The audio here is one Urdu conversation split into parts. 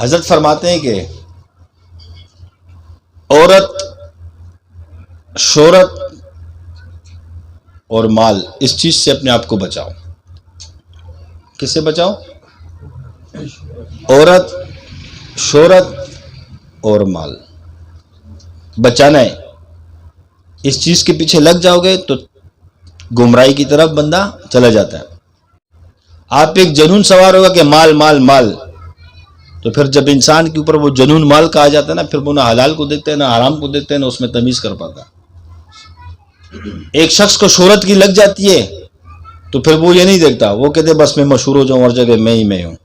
حضرت فرماتے ہیں کہ عورت، شہرت اور مال، اس چیز سے اپنے آپ کو بچاؤ۔ کس سے بچاؤ؟ عورت، شہرت اور مال بچانا ہے۔ اس چیز کے پیچھے لگ جاؤ گے تو گمراہی کی طرف بندہ چلا جاتا ہے۔ آپ ایک جنون سوار ہوگا کہ مال مال مال، تو پھر جب انسان کے اوپر وہ جنون مال کا آ جاتا ہے نا، پھر وہ نہ حلال کو دیکھتے ہیں نہ حرام کو دیکھتے ہیں، نہ اس میں تمیز کر پاتا۔ ایک شخص کو شہرت کی لگ جاتی ہے تو پھر وہ یہ نہیں دیکھتا، وہ کہتے بس میں مشہور ہو جاؤں ہر جگہ میں ہی میں ہوں۔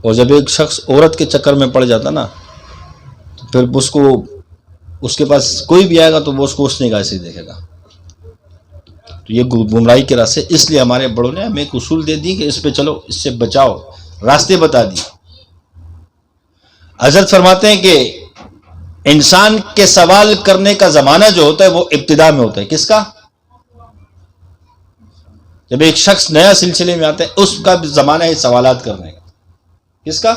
اور جب ایک شخص عورت کے چکر میں پڑ جاتا نا، تو پھر اس کے پاس کوئی بھی آئے گا تو وہ اس کو اس نگاہ سے دیکھے گا۔ تو یہ گمراہی کے راستے، اس لیے ہمارے بڑوں نے ہمیں ایک اصول دے دی کہ اس پہ چلو، اس سے بچاؤ، راستے بتا دی۔ حضرت فرماتے ہیں کہ انسان کے سوال کرنے کا زمانہ جو ہوتا ہے وہ ابتدا میں ہوتا ہے۔ کس کا؟ جب ایک شخص نیا سلسلے میں آتا ہے، اس کا بھی زمانہ ہے سوالات کرنے کا۔ کس کا؟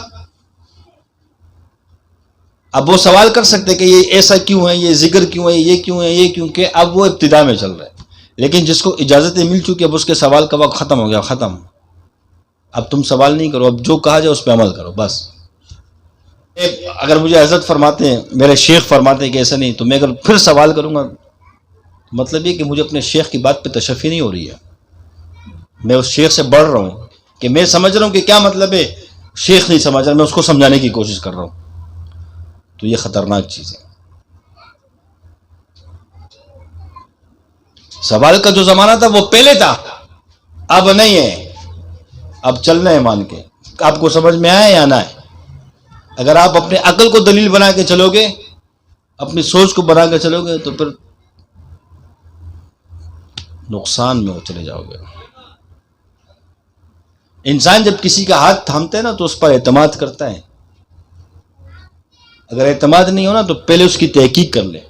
اب وہ سوال کر سکتے کہ یہ ایسا کیوں ہے، یہ ذکر کیوں ہے، یہ کیوں ہے، یہ کیوں کہ اب وہ ابتدا میں چل رہا ہے۔ لیکن جس کو اجازتیں مل چکی، اب اس کے سوال کا وقت ختم ہو گیا، ختم۔ اب تم سوال نہیں کرو، اب جو کہا جائے اس پہ عمل کرو بس۔ اگر مجھے حضرت فرماتے ہیں، میرے شیخ فرماتے ہیں کہ ایسا نہیں، تو میں اگر پھر سوال کروں گا، مطلب یہ کہ مجھے اپنے شیخ کی بات پہ تشفی نہیں ہو رہی ہے، میں اس شیخ سے بڑھ رہا ہوں کہ میں سمجھ رہا ہوں کہ کیا مطلب ہے، شیخ نہیں سمجھ رہا، میں اس کو سمجھانے کی کوشش کر رہا ہوں۔ تو یہ خطرناک چیز ہے۔ سوال کا جو زمانہ تھا وہ پہلے تھا، اب نہیں ہے۔ اب چلنا ہے مان کے، آپ کو سمجھ میں آئے یا نہ آئے۔ اگر آپ اپنے عقل کو دلیل بنا کے چلو گے، اپنی سوچ کو بنا کے چلو گے، تو پھر نقصان میں چلے جاؤ گے۔ انسان جب کسی کا ہاتھ تھامتا ہے نا تو اس پر اعتماد کرتا ہے۔ اگر اعتماد نہیں ہونا تو پہلے اس کی تحقیق کر لے،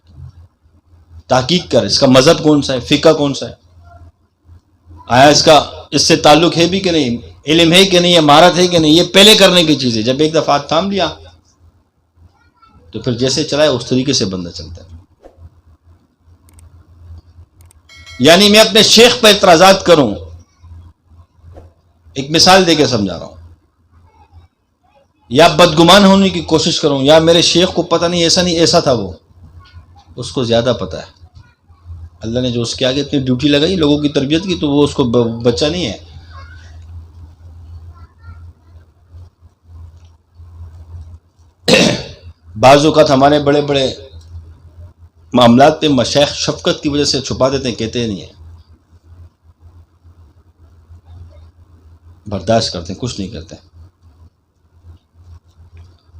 تحقیق کر، اس کا مذہب کون سا ہے، فقہ کون سا ہے، آیا اس سے تعلق ہے بھی کہ نہیں، علم ہے کہ نہیں، مہارت ہے کہ نہیں، یہ پہلے کرنے کی چیز ہے۔ جب ایک دفعہ تھام لیا تو پھر جیسے چلائے اس طریقے سے بندہ چلتا ہے۔ یعنی میں اپنے شیخ پر اعتراضات کروں، ایک مثال دے کے سمجھا رہا ہوں، یا بدگمان ہونے کی کوشش کروں، یا میرے شیخ کو پتہ نہیں ایسا نہیں ایسا تھا، وہ اس کو زیادہ پتہ ہے۔ اللہ نے جو اس کے آگے اتنی ڈیوٹی لگائی لوگوں کی تربیت کی، تو وہ اس کو بچہ نہیں ہے۔ بعض اوقات ہمارے بڑے بڑے معاملات پہ مشائخ شفقت کی وجہ سے چھپا دیتے ہیں، کہتے نہیں ہیں، برداشت کرتے ہیں، کچھ نہیں کرتے،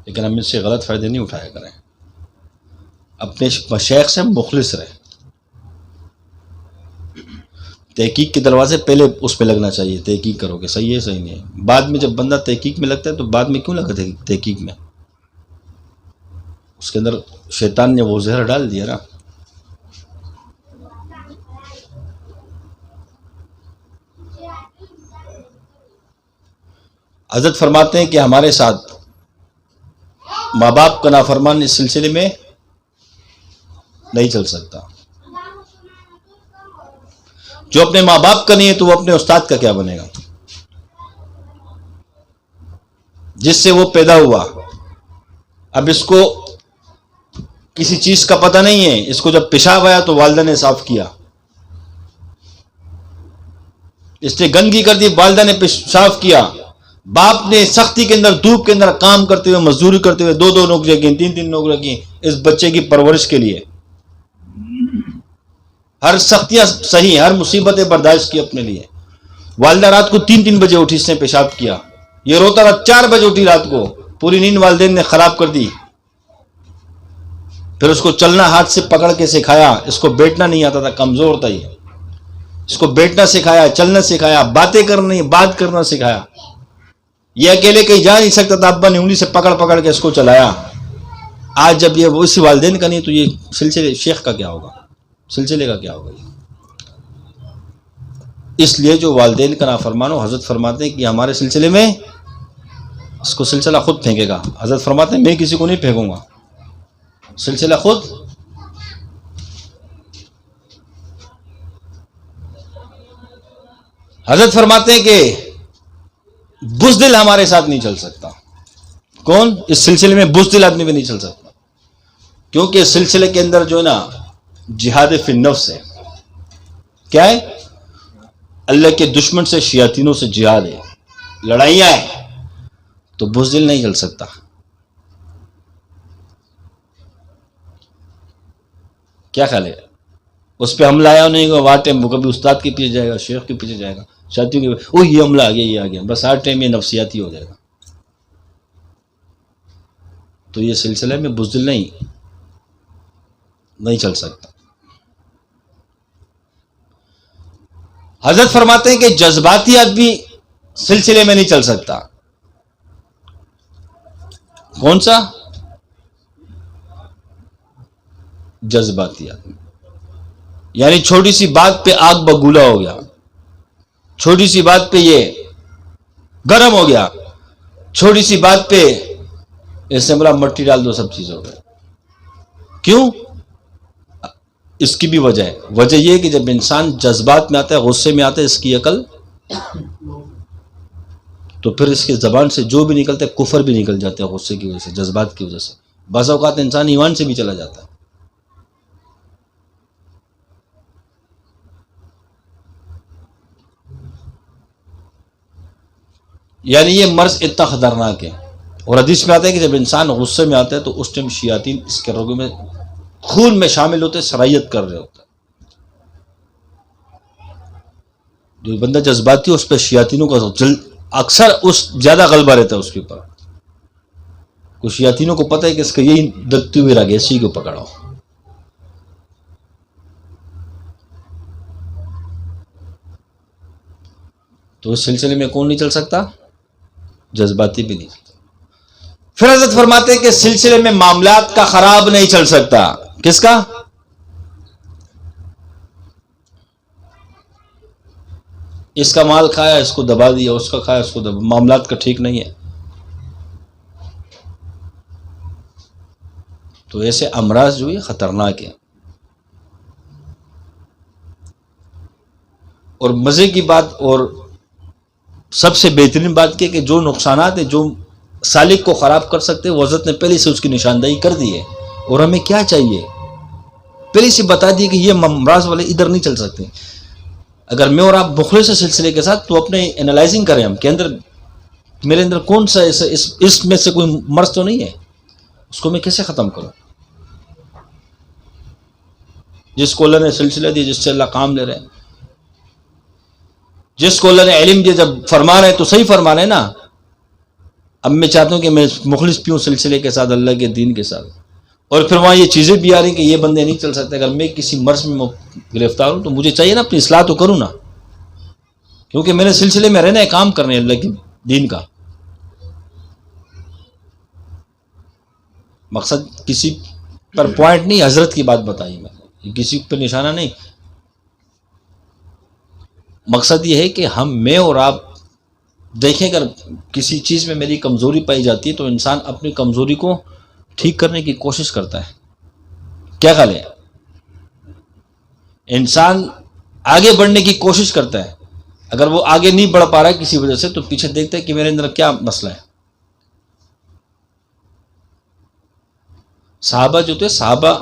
لیکن ہم اس سے غلط فائدے نہیں اٹھایا کریں۔ اپنے مشائخ سے مخلص رہے۔ تحقیق کے دروازے پہلے اس پہ لگنا چاہیے، تحقیق کرو کہ صحیح ہے صحیح نہیں ہے۔ بعد میں جب بندہ تحقیق میں لگتا ہے تو بعد میں کیوں لگا تحقیق میں؟ اس کے اندر شیطان نے وہ زہر ڈال دیا نا۔ حضرت فرماتے ہیں کہ ہمارے ساتھ ماں باپ کا نافرمان اس سلسلے میں نہیں چل سکتا۔ جو اپنے ماں باپ کا نہیں ہے تو وہ اپنے استاد کا کیا بنے گا، جس سے وہ پیدا ہوا۔ اب اس کو کسی چیز کا پتہ نہیں ہے، اس کو جب پیشاب آیا تو والدہ نے صاف کیا، اس نے گندگی کر دی، والدہ نے صاف کیا، باپ نے سختی کے اندر دھوپ کے اندر کام کرتے ہوئے، مزدوری کرتے ہوئے 2 نوکریاں کی، 3 نوکریاں کی اس بچے کی پرورش کے لیے، ہر سختیاں صحیح، ہر مصیبتیں برداشت کی اپنے لیے۔ والدہ رات کو 3 بجے اٹھی، اس نے پیشاب کیا، یہ روتا رہا، 4 بجے اٹھی رات کو، پوری نیند والدین نے خراب کر دی۔ پھر اس کو چلنا ہاتھ سے پکڑ کے سکھایا، اس کو بیٹھنا نہیں آتا تھا، کمزور تھا یہ، اس کو بیٹھنا سکھایا، چلنا سکھایا، باتیں کرنی، بات کرنا سکھایا۔ یہ اکیلے کہیں جا نہیں سکتا تھا، ابا نے انگلی سے پکڑ پکڑ کے اس کو چلایا۔ آج جب یہ اسی والدین کا نہیں تو یہ سلسلے شیخ کا کیا ہوگا، سلسلے کا کیا ہوگا؟ اس لیے جو والدین کا نافرمان ہو، حضرت فرماتے ہیں کہ ہمارے سلسلے میں اس کو سلسلہ خود پھینکے گا. حضرت فرماتے ہیں میں کسی کو نہیں پھینکوں گا, سلسلہ خود. حضرت فرماتے ہیں کہ بزدل ہمارے ساتھ نہیں چل سکتا. کون؟ اس سلسلے میں بزدل آدمی بھی نہیں چل سکتا, کیونکہ اس سلسلے کے اندر جو ہے نا جہاد فی النفس ہے. کیا ہے؟ اللہ کے دشمن سے, شیاطینوں سے جہاد ہے, لڑائیاں ہیں. تو بزدل نہیں چل سکتا. کیا خیال ہے؟ اس پہ حملہ آیا نہیں ہوگا, وہاں ٹائم وہ کبھی استاد کے پیچھے جائے گا, شیخ کے پیچھے جائے گا, شادیوں کے, او یہ حملہ آ گیا, یہ آ گیا, بس ہر ٹائم یہ نفسیاتی ہو جائے گا. تو یہ سلسلے میں بزدل نہیں چل سکتا. حضرت فرماتے ہیں کہ جذباتی آدمی سلسلے میں نہیں چل سکتا. کون سا؟ جذباتی آدمی. یعنی چھوٹی سی بات پہ آگ بگولا ہو گیا, چھوٹی سی بات پہ یہ گرم ہو گیا, چھوٹی سی بات پہ اس سے بڑا مٹی ڈال دو, سب چیز ہو گئے. کیوں؟ اس کی بھی وجہ ہے. وجہ یہ کہ جب انسان جذبات میں آتا ہے, غصے میں آتا ہے, اس کی عقل, تو پھر اس کی زبان سے جو بھی نکلتا ہے کفر بھی نکل جاتا ہے غصے کی وجہ سے, جذبات کی وجہ سے. بعض اوقات انسان ایمان سے بھی چلا جاتا ہے. یعنی یہ مرض اتنا خطرناک ہے. اور حدیث میں آتا ہے کہ جب انسان غصے میں آتا ہے تو اس ٹائم شیاطین اس کے رگوں میں, خون میں شامل ہوتے, سرائیت کر رہے ہوتے. جو بندہ جذباتی ہے اس پہ شیاطینوں کا اکثر زیادہ غلبہ رہتا ہے اس کے اوپر. کچھ شیاطینوں کو پتہ ہے کہ اس کا یہی دکھتی ہوئی راگ, اسی کو پکڑاؤ. تو اس سلسلے میں کون نہیں چل سکتا؟ جذباتی بھی نہیں. پھر حضرت فرماتے ہیں کہ سلسلے میں معاملات کا خراب نہیں چل سکتا. کس کا؟ اس کا مال کھایا, اس کو دبا دیا, اس کا کھایا, اس کو دبا, معاملات کا ٹھیک نہیں ہے. تو ایسے امراض جو ہے خطرناک ہیں. اور مزے کی بات اور سب سے بہترین بات یہ کہ جو نقصانات ہیں جو سالک کو خراب کر سکتے ہیں, وہ حضرت نے پہلے سے اس کی نشاندہی کر دی ہے. اور ہمیں کیا چاہیے؟ پہلے سے بتا دی کہ یہ امراض والے ادھر نہیں چل سکتے. اگر میں اور آپ مخلص سلسلے کے ساتھ, تو اپنے انالائزنگ کریں ہم کہ اندر میرے اندر کون سا اس میں سے کوئی مرض تو نہیں ہے, اس کو میں کیسے ختم کروں. جس کو اللہ نے سلسلہ دیا, جس سے اللہ کام لے رہے ہیں, جس کو اللہ نے علم دیا, جب فرما رہے ہیں تو صحیح فرما رہے ہیں نا. اب میں چاہتا ہوں کہ میں مخلص پیوں سلسلے کے ساتھ, اللہ کے دین کے ساتھ. اور پھر وہاں یہ چیزیں بھی آ رہی ہیں کہ یہ بندے نہیں چل سکتے. اگر میں کسی مرض میں گرفتار ہوں تو مجھے چاہیے نا اپنی اصلاح تو کروں نا, کیونکہ میرے سلسلے میں رہنا ہے, کام کرنے اللہ کے دین کا. مقصد کسی پر پوائنٹ نہیں, حضرت کی بات بتائی میں نے, کسی پر نشانہ نہیں. مقصد یہ ہے کہ میں اور آپ دیکھیں, اگر کسی چیز میں میری کمزوری پائی جاتی ہے تو انسان اپنی کمزوری کو ٹھیک کرنے کی کوشش کرتا ہے. کیا خیال ہے؟ انسان آگے بڑھنے کی کوشش کرتا ہے. اگر وہ آگے نہیں بڑھ پا رہا ہے کسی وجہ سے, تو پیچھے دیکھتا ہے کہ میرے اندر کیا مسئلہ ہے. صحابہ جو تھے, صحابہ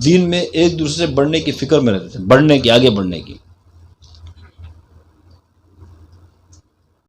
دین میں ایک دوسرے سے بڑھنے کی فکر میں رہتے تھے, بڑھنے کی, آگے بڑھنے کی.